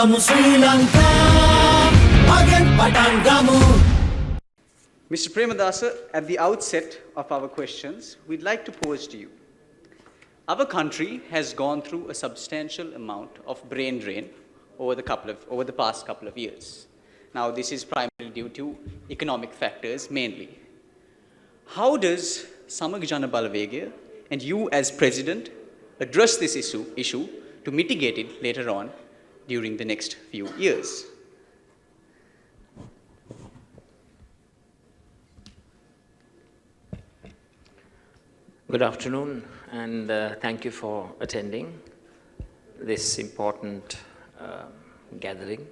gamu Sri Lanka Magen patan gamu. Mr. Premadasa, at the outset of our questions, we'd like to pose to you. Our country has gone through a substantial amount of brain drain over the past couple of years. Now, this is primarily due to economic factors mainly. How does Samaga Jana Balawegaya and you as President address this issue to mitigate it later on during the next few years? Good afternoon, and thank you for attending this important gathering.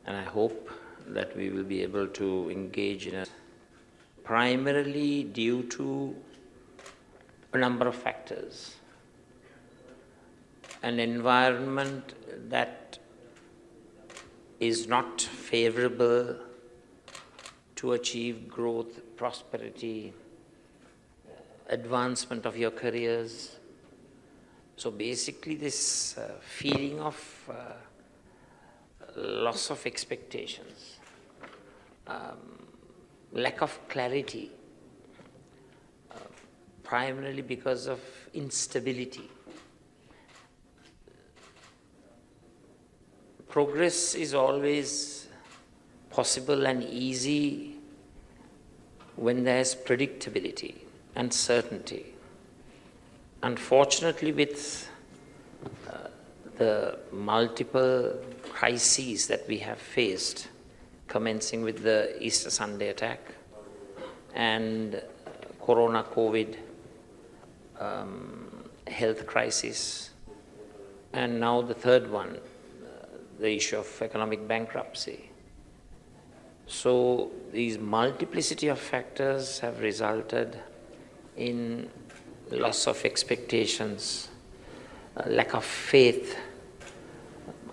And I hope that we will be able to engage in it primarily due to a number of factors. An environment that is not favorable to achieve growth, prosperity, advancement of your careers. So basically this feeling of loss of expectations, lack of clarity, primarily because of instability. Progress is always possible and easy when there is predictability and certainty. Unfortunately, with the multiple crises that we have faced, commencing with the Easter Sunday attack and Corona COVID health crisis, and now the third one, the issue of economic bankruptcy. So these multiplicity of factors have resulted in loss of expectations, lack of faith,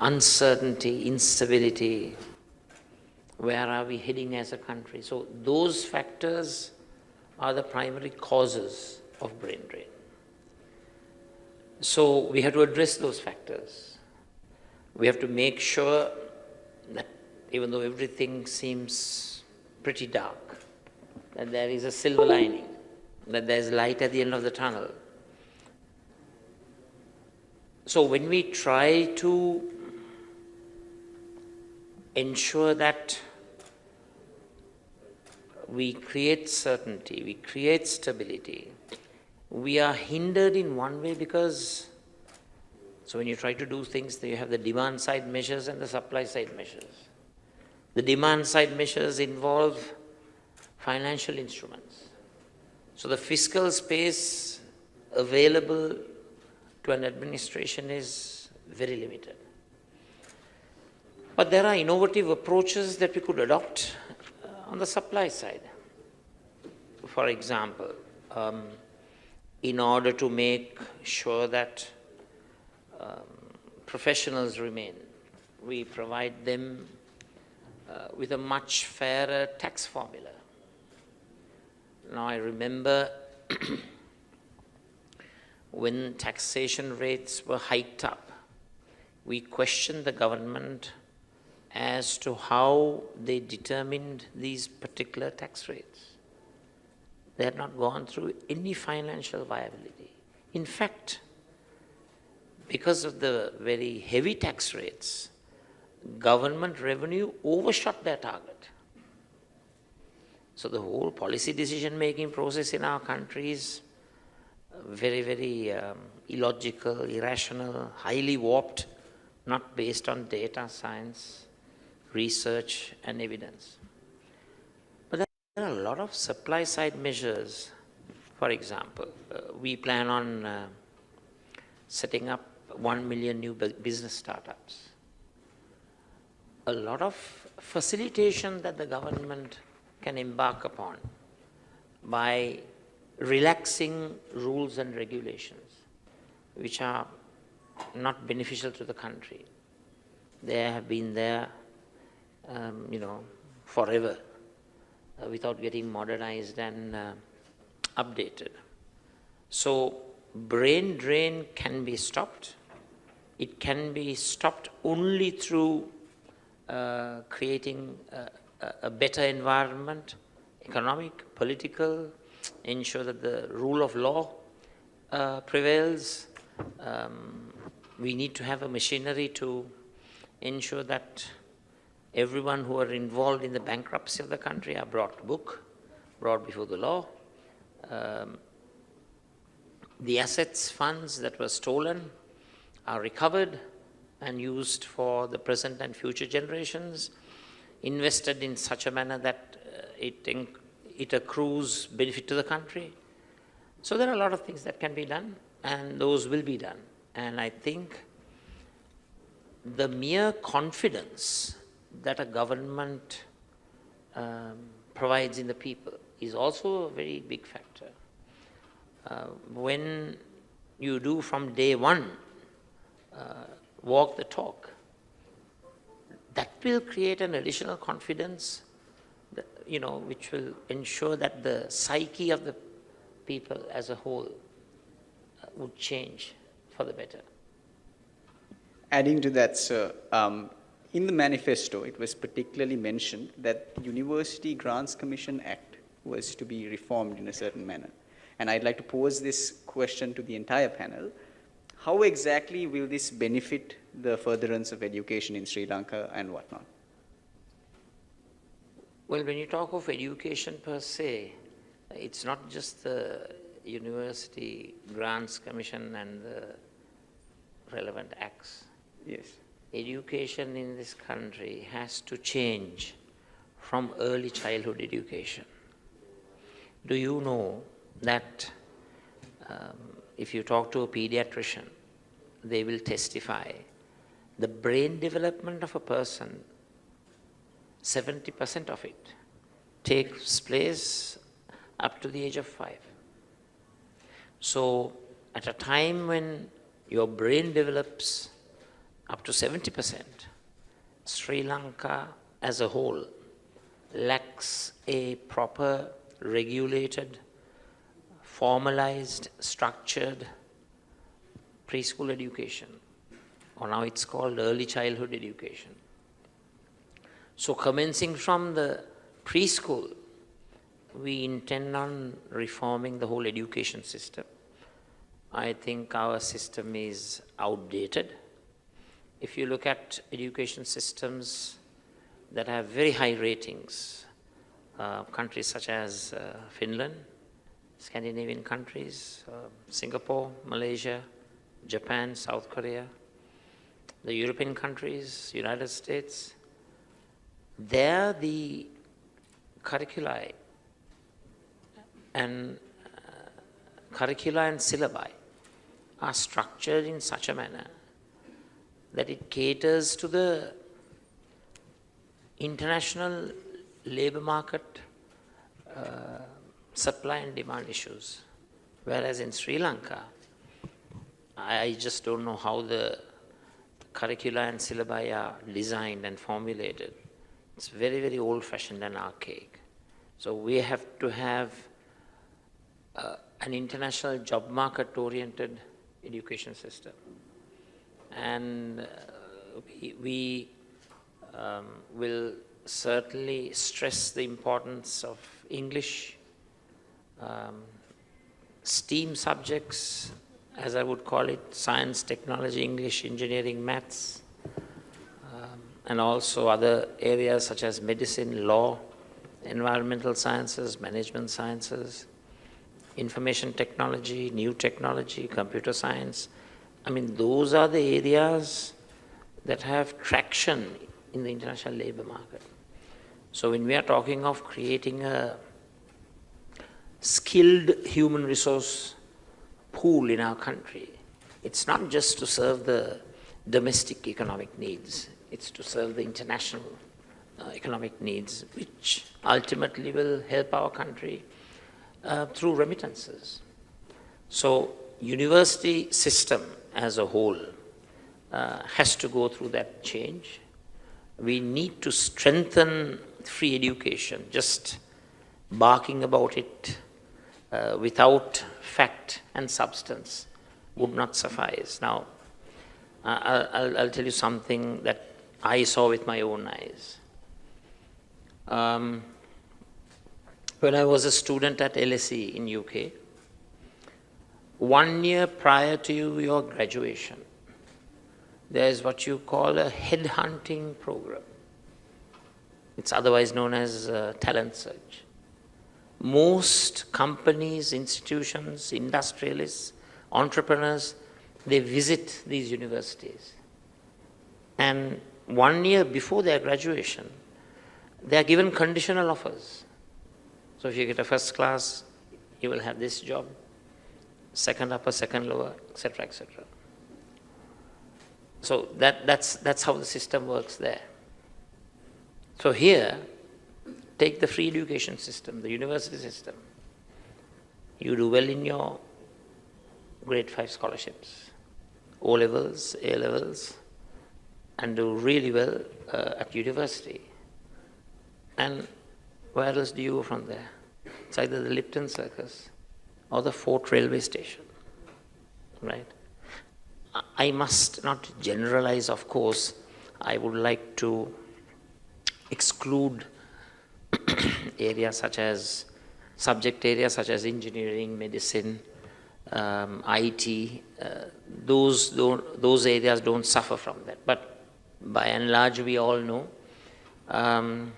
uncertainty, instability. Where are we heading as a country? So those factors are the primary causes of brain drain. So we have to address those factors. We have to make sure that even though everything seems pretty dark, that there is a silver lining, that there is light at the end of the tunnel. So when we try to ensure that we create certainty, we create stability, we are hindered in one way because, so when you try to do things, you have the demand side measures and the supply side measures. The demand side measures involve financial instruments. So the fiscal space available to an administration is very limited. But there are innovative approaches that we could adopt on the supply side. For example, in order to make sure that professionals remain, we provide them with a much fairer tax formula. Now I remember when taxation rates were hiked up, we questioned the government as to how they determined these particular tax rates. They had not gone through any financial viability. In fact, because of the very heavy tax rates, government revenue overshot their target. So the whole policy decision-making process in our country is very, very illogical, irrational, highly warped, not based on data, science, research, and evidence. But there are a lot of supply-side measures. For example, we plan on setting up 1 million new business startups. A lot of facilitation that the government can embark upon by relaxing rules and regulations which are not beneficial to the country. They have been there, forever without getting modernized and updated. So brain drain can be stopped it can be stopped only through creating a better environment, economic, political, ensure that the rule of law prevails. We need to have a machinery to ensure that everyone who are involved in the bankruptcy of the country are brought to book, brought before the law. The assets, funds that were stolen are recovered and used for the present and future generations, invested in such a manner that it accrues benefit to the country. So there are a lot of things that can be done, and those will be done. And I think the mere confidence that a government provides in the people is also a very big factor. When you do from day one walk the talk, that will create an additional confidence, that, which will ensure that the psyche of the people as a whole would change for the better. Adding to that, sir, in the manifesto, it was particularly mentioned that the University Grants Commission Act was to be reformed in a certain manner. And I'd like to pose this question to the entire panel. How exactly will this benefit the furtherance of education in Sri Lanka and whatnot? Well, when you talk of education per se, it's not just the University Grants Commission and the relevant acts. Yes. Education in this country has to change from early childhood education. Do you know that if you talk to a pediatrician, they will testify the brain development of a person, 70% of it takes place up to the age of 5. So at a time when your brain develops up to 70%, Sri Lanka as a whole lacks a proper, regulated, formalized, structured preschool education, or now it's called early childhood education. So commencing from the preschool, we intend on reforming the whole education system. I think our system is outdated. If you look at education systems that have very high ratings, countries such as Finland, Scandinavian countries, Singapore, Malaysia, Japan, South Korea, the European countries, United States, there the curricula and syllabi are structured in such a manner that it caters to the international labor market supply and demand issues. Whereas in Sri Lanka, I just don't know how the curricula and syllabi are designed and formulated. It's very, very old-fashioned and archaic. So we have to have an international job market-oriented education system. And we will certainly stress the importance of English, STEAM subjects, as I would call it, science, technology, English, engineering, maths, and also other areas such as medicine, law, environmental sciences, management sciences, information technology, new technology, computer science. I mean, those are the areas that have traction in the international labor market. So when we are talking of creating a skilled human resource pool in our country, it's not just to serve the domestic economic needs, it's to serve the international economic needs, which ultimately will help our country through remittances. So university system as a whole has to go through that change. We need to strengthen free education. Just barking about it without fact and substance would not suffice. Now, I'll tell you something that I saw with my own eyes. When I was a student at LSE in UK, 1 year prior to your graduation, there is what you call a headhunting program. It's otherwise known as talent search. Most companies, institutions, industrialists, entrepreneurs, they visit these universities. And 1 year before their graduation, they are given conditional offers. So if you get a first class, you will have this job, second upper, second lower, etc., etc. So that's how the system works there. So here, take the free education system, the university system. You do well in your grade 5 scholarships, O-levels, A-levels, and do really well at university. And where else do you go from there? It's either the Lipton Circus or the Fort Railway Station, right? I must not generalize, of course. I would like to exclude areas such as, subject areas such as engineering, medicine, IT. Those areas don't suffer from that. But by and large, we all know, and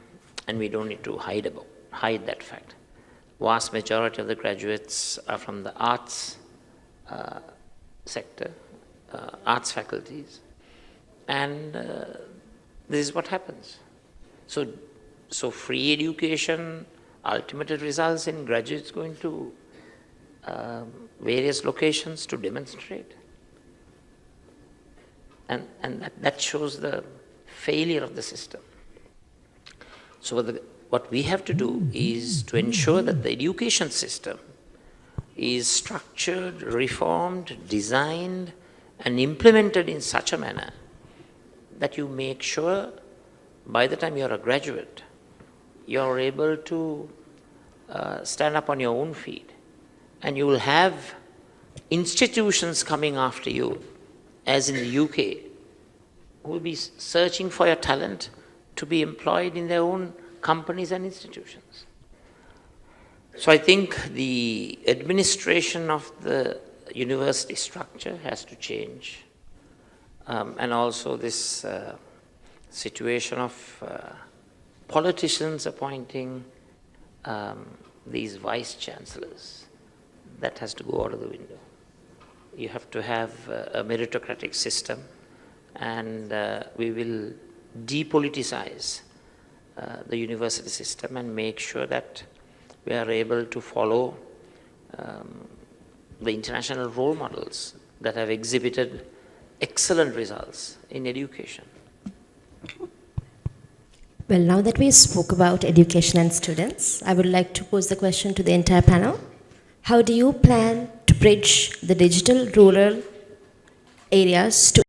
we don't need to hide that fact. Vast majority of the graduates are from the arts sector, arts faculties, and this is what happens. So free education ultimately results in graduates going to various locations to demonstrate. And that shows the failure of the system. So what we have to do is to ensure that the education system is structured, reformed, designed, and implemented in such a manner that you make sure by the time you're a graduate, you're able to stand up on your own feet. And you will have institutions coming after you, as in the UK, who will be searching for your talent to be employed in their own companies and institutions. So I think the administration of the university structure has to change. And also this situation of politicians appointing these vice chancellors, that has to go out of the window. You have to have a meritocratic system, and we will depoliticize the university system and make sure that we are able to follow the international role models that have exhibited excellent results in education. Well, now that we spoke about education and students, I would like to pose the question to the entire panel. How do you plan to bridge the digital rural areas to